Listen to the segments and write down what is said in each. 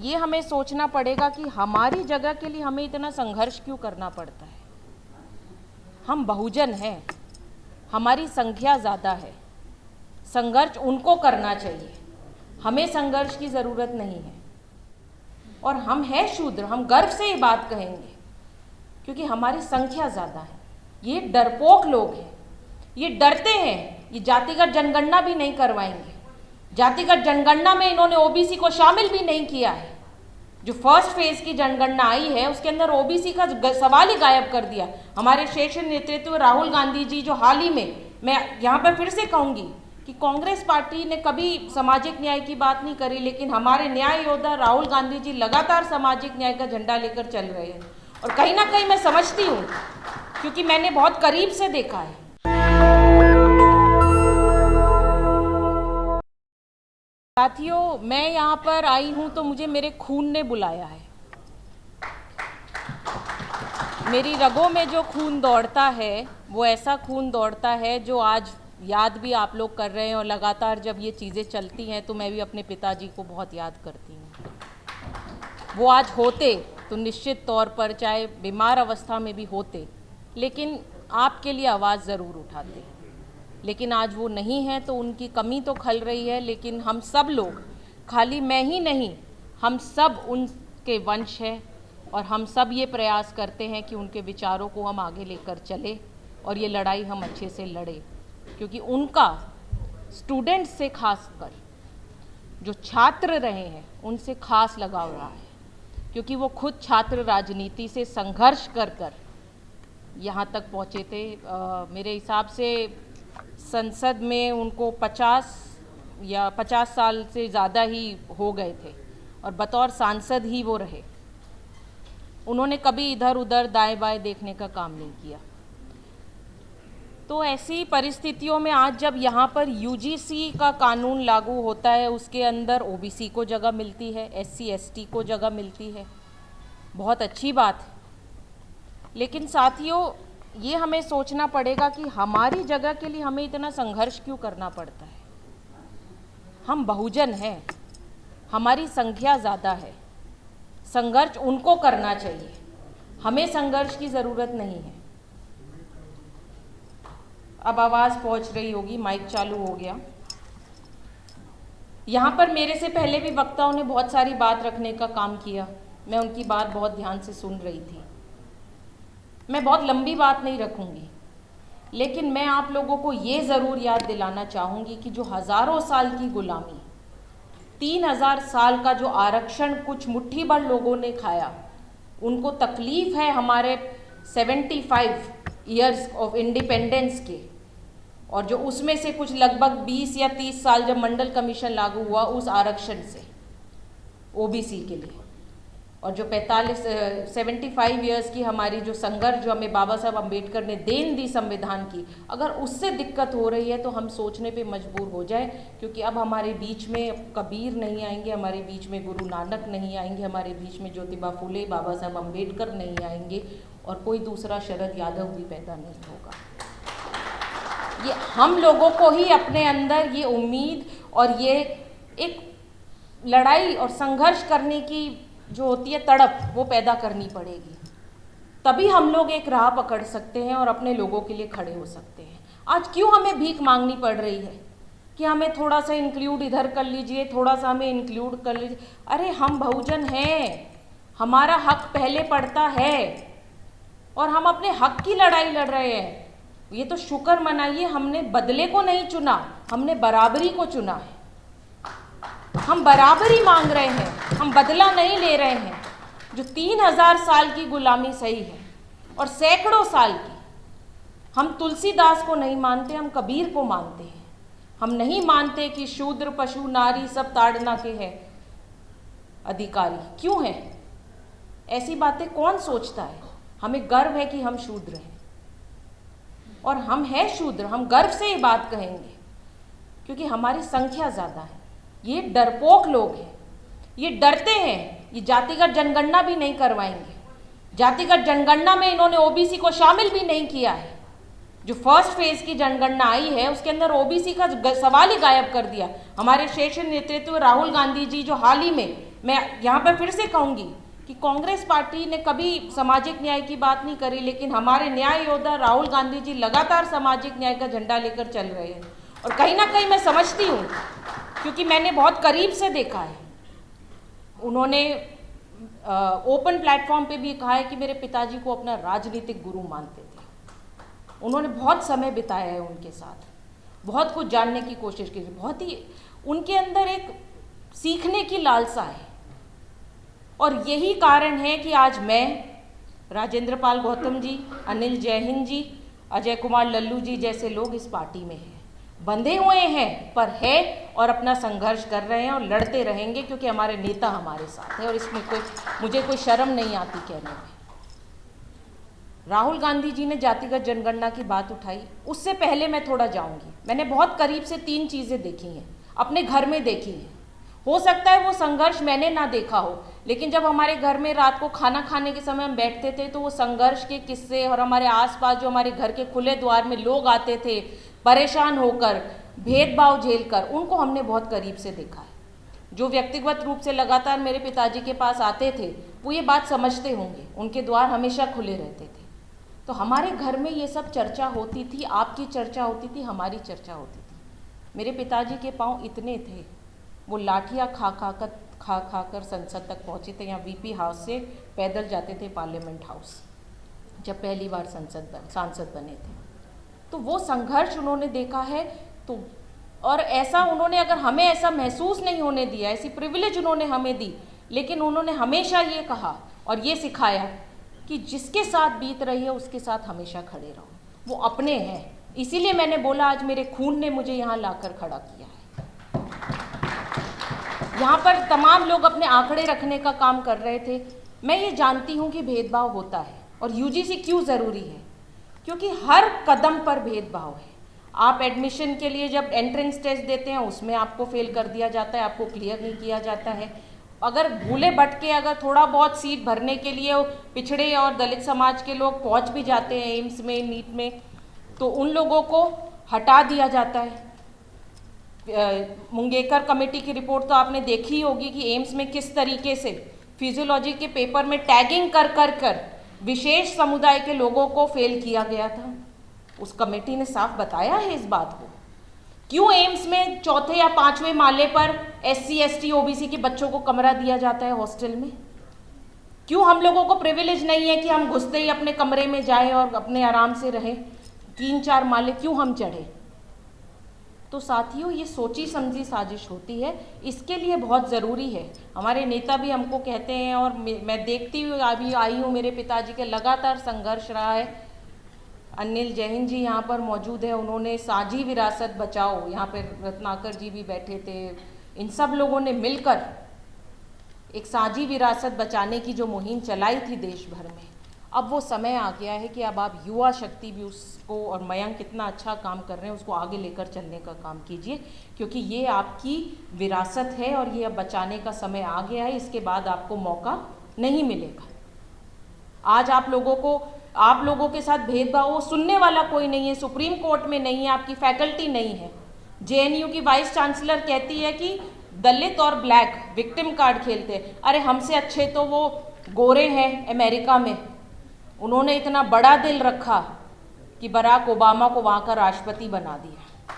ये हमें सोचना पड़ेगा कि हमारी जगह के लिए हमें इतना संघर्ष क्यों करना पड़ता है। हम बहुजन हैं, हमारी संख्या ज़्यादा है, संघर्ष उनको करना चाहिए, हमें संघर्ष की ज़रूरत नहीं है। और हम हैं शूद्र, हम गर्व से ये बात कहेंगे क्योंकि हमारी संख्या ज़्यादा है। ये डरपोक लोग हैं, ये डरते हैं, ये जातिगत जनगणना भी नहीं करवाएंगे। जातिगत जनगणना में इन्होंने ओबीसी को शामिल भी नहीं किया है। जो फर्स्ट फेज की जनगणना आई है उसके अंदर ओबीसी का सवाल ही गायब कर दिया। हमारे शीर्ष नेतृत्व राहुल गांधी जी, जो हाल ही में, मैं यहाँ पर फिर से कहूँगी कि कांग्रेस पार्टी ने कभी सामाजिक न्याय की बात नहीं करी, लेकिन हमारे न्याय योद्धा राहुल गांधी जी लगातार सामाजिक न्याय का झंडा लेकर चल रहे हैं। और कहीं ना कहीं मैं समझती हूँ, क्योंकि मैंने बहुत करीब से देखा है। साथियों, मैं यहाँ पर आई हूँ तो मुझे मेरे खून ने बुलाया है। मेरी रगों में जो खून दौड़ता है वो ऐसा खून दौड़ता है जो आज याद भी आप लोग कर रहे हैं। और लगातार जब ये चीज़ें चलती हैं तो मैं भी अपने पिताजी को बहुत याद करती हूँ। वो आज होते तो निश्चित तौर पर, चाहे बीमार अवस्था में भी होते, लेकिन आपके लिए आवाज़ ज़रूर उठाते। लेकिन आज वो नहीं है तो उनकी कमी तो खल रही है। लेकिन हम सब लोग, खाली मैं ही नहीं, हम सब उनके वंश हैं और हम सब ये प्रयास करते हैं कि उनके विचारों को हम आगे लेकर चले और ये लड़ाई हम अच्छे से लड़े। क्योंकि उनका स्टूडेंट्स से खासकर जो छात्र रहे हैं उनसे खास लगाव रहा है, क्योंकि वो खुद छात्र राजनीति से संघर्ष कर कर यहाँ तक पहुँचे थे। मेरे हिसाब से संसद में उनको 50 साल से ज़्यादा ही हो गए थे और बतौर सांसद ही वो रहे। उन्होंने कभी इधर उधर दाएं बाएं देखने का काम नहीं किया। तो ऐसी परिस्थितियों में आज जब यहाँ पर यूजीसी का कानून लागू होता है, उसके अंदर ओबीसी को जगह मिलती है, एससी एसटी को जगह मिलती है, बहुत अच्छी बात है। लेकिन साथियों, ये हमें सोचना पड़ेगा कि हमारी जगह के लिए हमें इतना संघर्ष क्यों करना पड़ता है। हम बहुजन हैं, हमारी संख्या ज़्यादा है, संघर्ष उनको करना चाहिए, हमें संघर्ष की ज़रूरत नहीं है। अब आवाज़ पहुंच रही होगी, माइक चालू हो गया। यहाँ पर मेरे से पहले भी वक्ताओं ने बहुत सारी बात रखने का काम किया, मैं उनकी बात बहुत ध्यान से सुन रही थी। मैं बहुत लंबी बात नहीं रखूंगी, लेकिन मैं आप लोगों को ये ज़रूर याद दिलाना चाहूँगी कि जो हज़ारों साल की गुलामी, 3000 साल का जो आरक्षण कुछ मुट्ठी भर लोगों ने खाया, उनको तकलीफ़ है हमारे 75 ईयर्स ऑफ इंडिपेंडेंस के। और जो उसमें से कुछ लगभग 20 या 30 साल जब मंडल कमीशन लागू हुआ उस आरक्षण से ओबीसी के लिए, और जो 75 ईयर्स की हमारी जो संघर्ष, जो हमें बाबा साहब अम्बेडकर ने देन दी संविधान की, अगर उससे दिक्कत हो रही है तो हम सोचने पे मजबूर हो जाए। क्योंकि अब हमारे बीच में कबीर नहीं आएंगे, हमारे बीच में गुरु नानक नहीं आएंगे, हमारे बीच में ज्योतिबा फुले, बाबा साहब अम्बेडकर नहीं आएंगे, और कोई दूसरा शरद यादव भी पैदा नहीं होगा। ये हम लोगों को ही अपने अंदर ये उम्मीद और ये एक लड़ाई और संघर्ष करने की जो होती है तड़प, वो पैदा करनी पड़ेगी। तभी हम लोग एक राह पकड़ सकते हैं और अपने लोगों के लिए खड़े हो सकते हैं। आज क्यों हमें भीख मांगनी पड़ रही है कि हमें थोड़ा सा इंक्लूड इधर कर लीजिए, थोड़ा सा हमें इंक्लूड कर लीजिए। अरे हम बहुजन हैं, हमारा हक पहले पड़ता है और हम अपने हक की लड़ाई लड़ रहे हैं। ये तो शुक्र मनाइए, हमने बदले को नहीं चुना, हमने बराबरी को चुना है। हम बराबरी मांग रहे हैं, हम बदला नहीं ले रहे हैं। जो 3000 साल की गुलामी सही है और सैकड़ों साल की, हम तुलसीदास को नहीं मानते, हम कबीर को मानते हैं। हम नहीं मानते कि शूद्र पशु नारी सब ताड़ना के हैं अधिकारी। क्यों है ऐसी बातें, कौन सोचता है? हमें गर्व है कि हम शूद्र हैं और हम हैं शूद्र, हम गर्व से ये बात कहेंगे क्योंकि हमारी संख्या ज़्यादा है। ये डरपोक लोग हैं, ये डरते हैं, ये जातिगत जनगणना भी नहीं करवाएंगे। जातिगत जनगणना में इन्होंने ओबीसी को शामिल भी नहीं किया है। जो फर्स्ट फेज की जनगणना आई है उसके अंदर ओबीसी का सवाल ही गायब कर दिया। हमारे शीर्ष नेतृत्व राहुल गांधी जी, जो हाल ही में, मैं यहाँ पर फिर से कहूँगी कि कांग्रेस पार्टी ने कभी सामाजिक न्याय की बात नहीं करी, लेकिन हमारे न्याय योद्धा राहुल गांधी जी लगातार सामाजिक न्याय का झंडा लेकर चल रहे हैं। और कहीं ना कहीं मैं समझती हूँ, क्योंकि मैंने बहुत करीब से देखा है, उन्होंने ओपन प्लेटफॉर्म पे भी कहा है कि मेरे पिताजी को अपना राजनीतिक गुरु मानते थे। उन्होंने बहुत समय बिताया है उनके साथ, बहुत कुछ जानने की कोशिश की, बहुत ही उनके अंदर एक सीखने की लालसा है। और यही कारण है कि आज मैं, राजेंद्र पाल गौतम जी, अनिल जैहिंद जी, अजय कुमार लल्लू जी जैसे लोग इस पार्टी में हैं, बंधे हुए हैं पर है और अपना संघर्ष कर रहे हैं और लड़ते रहेंगे, क्योंकि हमारे नेता हमारे साथ है और इसमें मुझे कोई शर्म नहीं आती कहने में। राहुल गांधी जी ने जातिगत जनगणना की बात उठाई, उससे पहले मैं थोड़ा जाऊंगी। मैंने बहुत करीब से 3 चीज़ें देखी हैं, अपने घर में देखी हैं। हो सकता है वो संघर्ष मैंने ना देखा हो, लेकिन जब हमारे घर में रात को खाना खाने के समय हम बैठते थे तो वो संघर्ष के किस्से और हमारे आसपास जो हमारे घर के खुले द्वार में लोग आते थे परेशान होकर, भेदभाव झेलकर, उनको हमने बहुत करीब से देखा है। जो व्यक्तिगत रूप से लगातार मेरे पिताजी के पास आते थे वो ये बात समझते होंगे, उनके द्वार हमेशा खुले रहते थे। तो हमारे घर में ये सब चर्चा होती थी, आपकी चर्चा होती थी, हमारी चर्चा होती थी। मेरे पिताजी के पाँव इतने थे, वो लाठियाँ खा कर संसद तक पहुँचे थे। यहाँ वीपी हाउस से पैदल जाते थे पार्लियामेंट हाउस, जब पहली बार सांसद बने थे। तो वो संघर्ष उन्होंने देखा है। तो और ऐसा उन्होंने, अगर हमें ऐसा महसूस नहीं होने दिया, ऐसी प्रिविलेज उन्होंने हमें दी, लेकिन उन्होंने हमेशा ये कहा और ये सिखाया कि जिसके साथ बीत रही है उसके साथ हमेशा खड़े रहो, वो अपने हैं। इसीलिए मैंने बोला आज मेरे खून ने मुझे यहाँ लाकर खड़ा किया है। यहाँ पर तमाम लोग अपने आंकड़े रखने का काम कर रहे थे। मैं ये जानती हूँ कि भेदभाव होता है और यूजीसी क्यों ज़रूरी है, क्योंकि हर कदम पर भेदभाव है। आप एडमिशन के लिए जब एंट्रेंस टेस्ट देते हैं उसमें आपको फेल कर दिया जाता है, आपको क्लियर नहीं किया जाता है। अगर भूले भटके अगर थोड़ा बहुत सीट भरने के लिए पिछड़े और दलित समाज के लोग पहुंच भी जाते हैं एम्स में, नीट में, तो उन लोगों को हटा दिया जाता है। मुंगेकर कमेटी की रिपोर्ट तो आपने देखी होगी कि एम्स में किस तरीके से फिजियोलॉजी के पेपर में टैगिंग कर विशेष समुदाय के लोगों को फेल किया गया था। उस कमेटी ने साफ बताया है इस बात को। क्यों एम्स में 4थे या 5वें माले पर SC ST OBC के बच्चों को कमरा दिया जाता है हॉस्टल में? क्यों हम लोगों को प्रिविलेज नहीं है कि हम घुसते ही अपने कमरे में जाएं और अपने आराम से रहें? 3-4 माले क्यों हम चढ़े? तो साथियों, ये सोची समझी साजिश होती है। इसके लिए बहुत ज़रूरी है, हमारे नेता भी हमको कहते हैं और मैं देखती हुई अभी आई हूँ, मेरे पिताजी के लगातार संघर्ष रहा है। अनिल जैहिंद जी यहाँ पर मौजूद है, उन्होंने साझी विरासत बचाओ, यहाँ पर रत्नाकर जी भी बैठे थे, इन सब लोगों ने मिलकर एक साझी विरासत बचाने की जो मुहिम चलाई थी देश भर में। अब वो समय आ गया है कि अब आप युवा शक्ति भी उसको, और मयंक कितना अच्छा काम कर रहे हैं, उसको आगे लेकर चलने का काम कीजिए, क्योंकि ये आपकी विरासत है और ये अब बचाने का समय आ गया है। इसके बाद आपको मौका नहीं मिलेगा। आज आप लोगों के साथ भेदभाव वो सुनने वाला कोई नहीं है, सुप्रीम कोर्ट में नहीं है, आपकी फैकल्टी नहीं है। JNU की वाइस चांसलर कहती है कि दलित और ब्लैक विक्टिम कार्ड खेलते हैं। अरे हमसे अच्छे तो वो गोरे हैं अमेरिका में, उन्होंने इतना बड़ा दिल रखा कि बराक ओबामा को वहाँ का राष्ट्रपति बना दिया।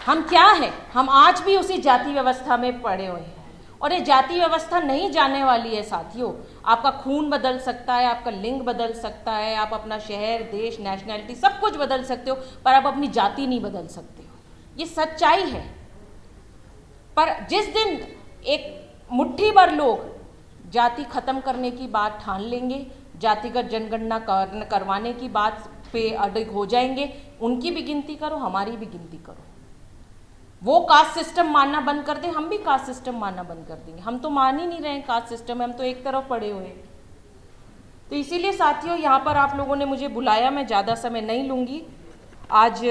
हम क्या हैं? हम आज भी उसी जाति व्यवस्था में पड़े हुए हैं और ये जाति व्यवस्था नहीं जाने वाली है साथियों। आपका खून बदल सकता है, आपका लिंग बदल सकता है, आप अपना शहर, देश, नेशनैलिटी सब कुछ बदल सकते हो, पर आप अपनी जाति नहीं बदल सकते हो। ये सच्चाई है। पर जिस दिन एक मुट्ठी भर लोग जाति खत्म करने की बात ठान लेंगे, जातिगत जनगणना करवाने की बात पे अडिग हो जाएंगे, उनकी भी गिनती करो, हमारी भी गिनती करो। वो कास्ट सिस्टम मानना बंद कर दे, हम भी कास्ट सिस्टम मानना बंद कर देंगे। हम तो मान ही नहीं रहे हैं कास्ट सिस्टम, हम तो एक तरफ पड़े हुए हैं। तो इसीलिए साथियों, यहाँ पर आप लोगों ने मुझे बुलाया, मैं ज़्यादा समय नहीं लूँगी। आज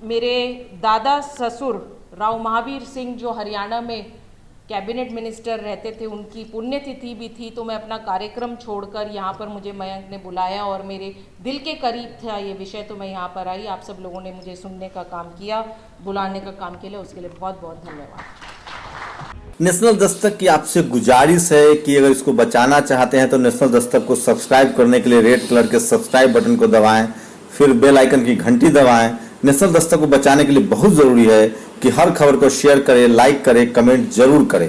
मेरे दादा ससुर राव महावीर सिंह जो हरियाणा में कैबिनेट मिनिस्टर रहते थे, उनकी पुण्यतिथि भी थी, तो मैं अपना कार्यक्रम छोड़कर यहाँ पर, मुझे मयंक ने बुलाया और मेरे दिल के करीब था ये विषय, तो मैं यहाँ पर आई। आप सब लोगों ने मुझे सुनने का काम किया, बुलाने का काम किया, उसके लिए बहुत बहुत धन्यवाद। नेशनल दस्तक की आपसे गुजारिश है कि अगर इसको बचाना चाहते हैं तो नेशनल दस्तक को सब्सक्राइब करने के लिए रेड कलर के सब्सक्राइब बटन को दबाएं, फिर बेल आइकन की घंटी दबाएं। नेशनल दस्तक को बचाने के लिए बहुत ज़रूरी है कि हर खबर को शेयर करें, लाइक करें, कमेंट जरूर करें।